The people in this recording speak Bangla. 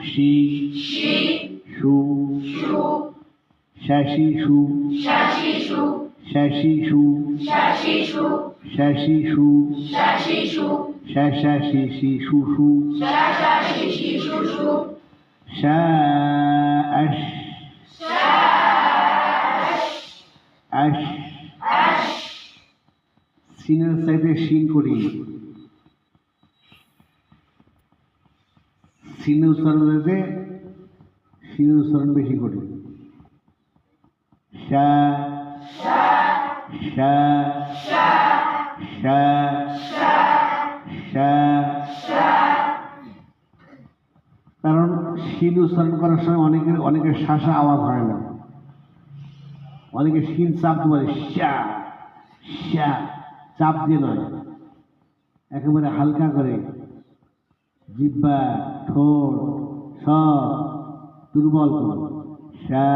she shoe শাশি shoe শাশি shoe শাশি shoe শাশা she শু শু শা আশ আশ সিনের সাইডে শিন করি সিনের উচ্চারণে সিনের উচ্চারণ বেশি করি শা শা শা শা কারণ শিন উচ্চারণ করার সময় অনেকের শাসা আওয়াজ হয় না, অনেকে শিন চাপ বলে শা শা চাপ দিয়ে নয়, একেবারে হালকা করে জিহ্বা ঠোঁট সব দুর্বল করে শা